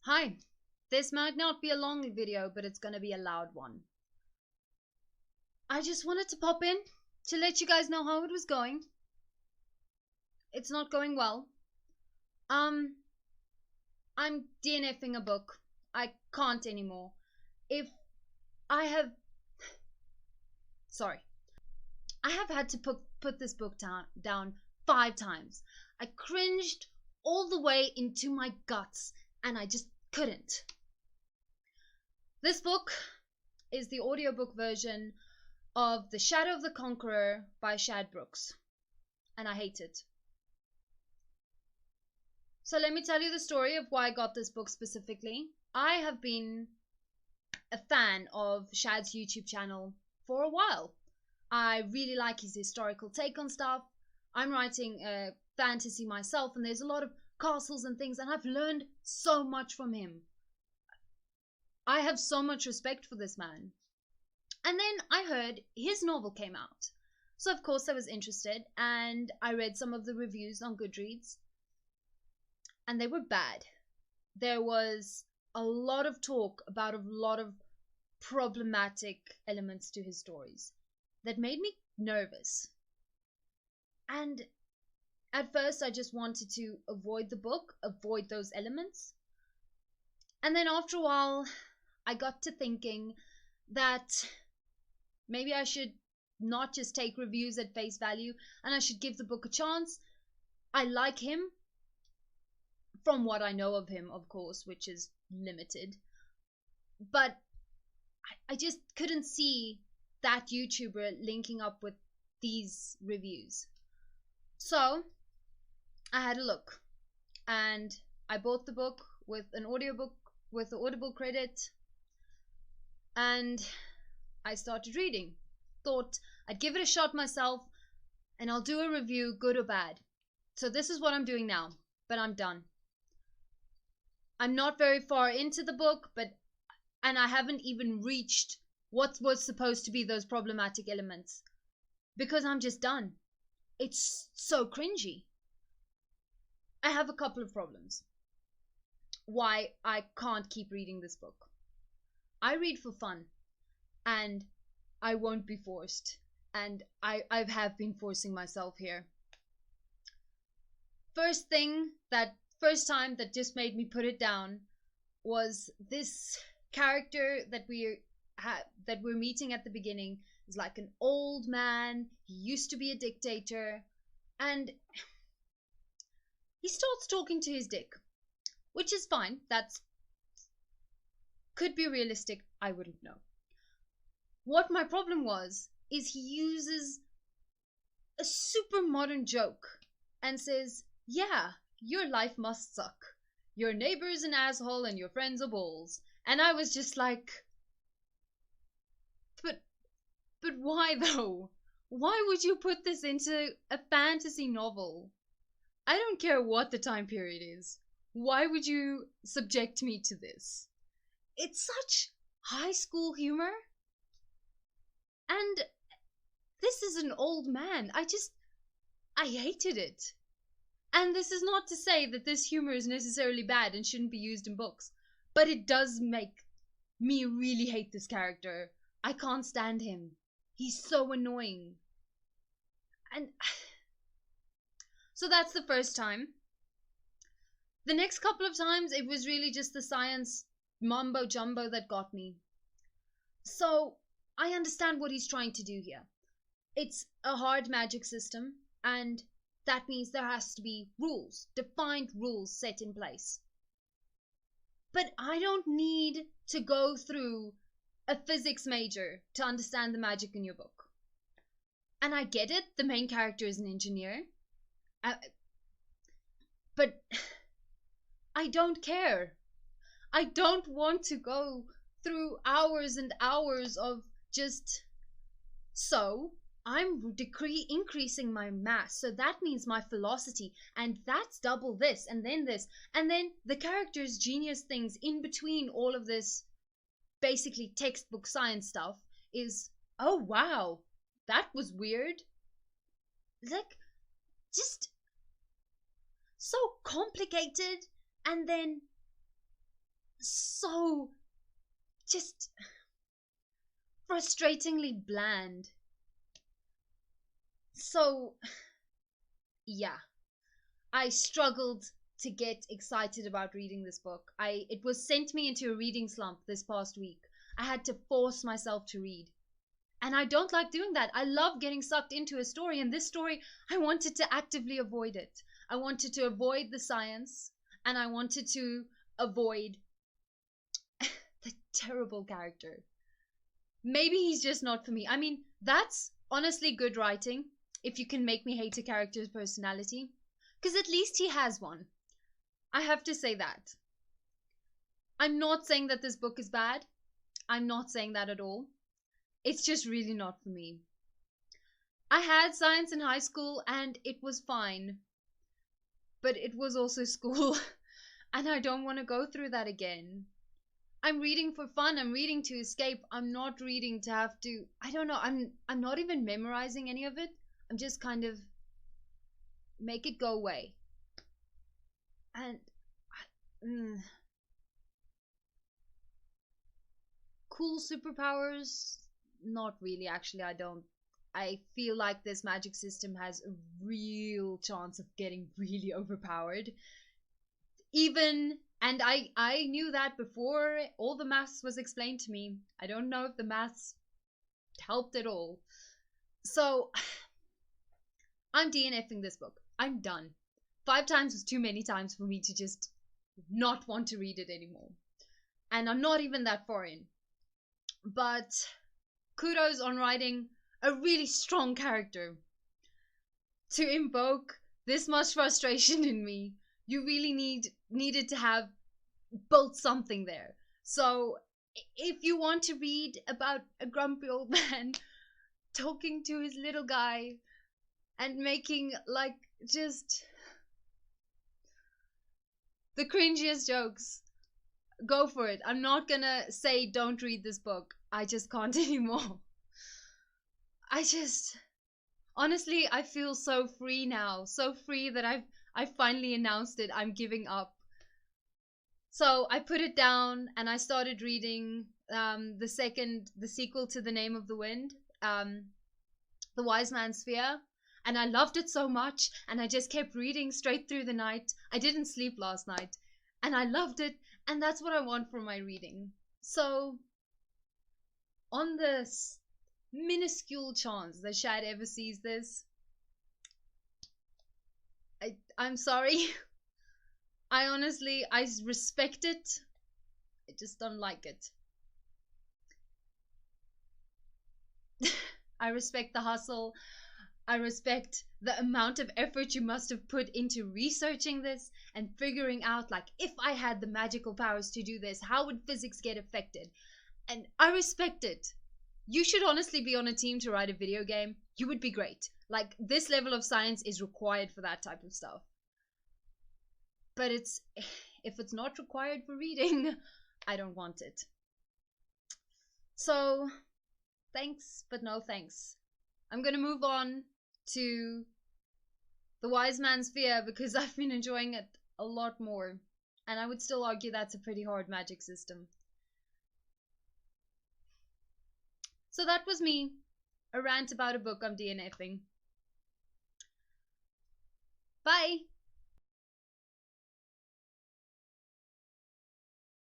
Hi, this might not be a long video, but it's gonna be a loud one. I just wanted to pop in to let you guys know how it was going. It's not going well. I'm DNFing a book. I can't anymore. If I have sorry. I have had to put this book down 5 times. I cringed all the way into my guts and I just couldn't. This book is the audiobook version of The Shadow of the Conqueror by Shad Brooks, and I hate it. So let me tell you the story of why I got this book specifically. I have been a fan of Shad's YouTube channel for a while. I really like his historical take on stuff. I'm writing a fantasy myself, and there's a lot of castles and things, and I've learned so much from him. I have so much respect for this man. And then I heard his novel came out. So of course I was interested, and I read some of the reviews on Goodreads, and they were bad. There was a lot of talk about a lot of problematic elements to his stories that made me nervous. And at first I just wanted to avoid the book, avoid those elements. And then after a while I got to thinking that maybe I should not just take reviews at face value, and I should give the book a chance. I like him, from what I know of him, of course, which is limited. But I just couldn't see that YouTuber linking up with these reviews. So I had a look, and I bought the book with an audiobook with the Audible credit, and I started reading. Thought I'd give it a shot myself, and I'll do a review, good or bad. So this is what I'm doing now, but I'm done. I'm not very far into the book, and I haven't even reached what was supposed to be those problematic elements, because I'm just done. It's so cringy. I have a couple of problems why I can't keep reading this book. I read for fun, and I won't be forced, and I have been forcing myself here. First time that just made me put it down was this character that we're meeting at the beginning is like an old man. He used to be a dictator, and he starts talking to his dick, which is fine. That's could be realistic. I wouldn't know. What my problem was is he uses a super modern joke and says, "Yeah, your life must suck. Your neighbor's an asshole and your friends are bulls." And I was just like, but why though? Why would you put this into a fantasy novel? I don't care what the time period is. Why would you subject me to this? It's such high school humor. And this is an old man. I hated it. And this is not to say that this humor is necessarily bad and shouldn't be used in books, but it does make me really hate this character. I can't stand him. He's so annoying. And so that's the first time. The next couple of times, it was really just the science mumbo jumbo that got me. So I understand what he's trying to do here. It's a hard magic system, and that means there has to be rules, defined rules set in place. But I don't need to go through a physics major to understand the magic in your book. And I get it, the main character is an engineer. But I don't care. I don't want to go through hours and hours of just... So I'm increasing my mass, so that means my velocity, and that's double this, and then the character's genius things in between all of this basically textbook science stuff is, oh wow, that was weird. Like, just so complicated, and then just frustratingly bland. So, yeah, I struggled to get excited about reading this book. It was sent me into a reading slump this past week. I had to force myself to read. And I don't like doing that. I love getting sucked into a story, and this story, I wanted to actively avoid it. I wanted to avoid the science, and I wanted to avoid the terrible character. Maybe he's just not for me. I mean, that's honestly good writing if you can make me hate a character's personality, because at least he has one. I have to say that. I'm not saying that this book is bad. I'm not saying that at all. It's just really not for me. I had science in high school and it was fine. But it was also school and I don't want to go through that again. I'm reading for fun. I'm reading to escape. I'm not reading to have to, I don't know, I'm not even memorizing any of it. I'm just kind of make it go away. And cool superpowers, not really. Actually, I feel like this magic system has a real chance of getting really overpowered. And I knew that before all the maths was explained to me. I don't know if the maths helped at all. So I'm DNFing this book. I'm done. 5 times was too many times for me to just not want to read it anymore. And I'm not even that far in. But kudos on writing a really strong character. To invoke this much frustration in me, you really needed to have built something there. So if you want to read about a grumpy old man talking to his little guy and making like just the cringiest jokes, go for it. I'm not gonna say don't read this book. I just can't anymore. Honestly, I feel so free now. So free that I finally announced it. I'm giving up. So I put it down and I started reading the sequel to The Name of the Wind, The Wise Man's Fear. And I loved it so much, and I just kept reading straight through the night. I didn't sleep last night, and I loved it, and that's what I want from my reading. So, on the minuscule chance that Shad ever sees this, I'm sorry. I respect it. I just don't like it. I respect the hustle. I respect the amount of effort you must have put into researching this and figuring out, like, if I had the magical powers to do this, how would physics get affected? And I respect it. You should honestly be on a team to write a video game. You would be great. Like, this level of science is required for that type of stuff. But if it's not required for reading, I don't want it. So, thanks, but no thanks. I'm gonna move on to The Wise Man's Fear because I've been enjoying it a lot more. And I would still argue that's a pretty hard magic system. So that was me, a rant about a book I'm DNFing. Bye!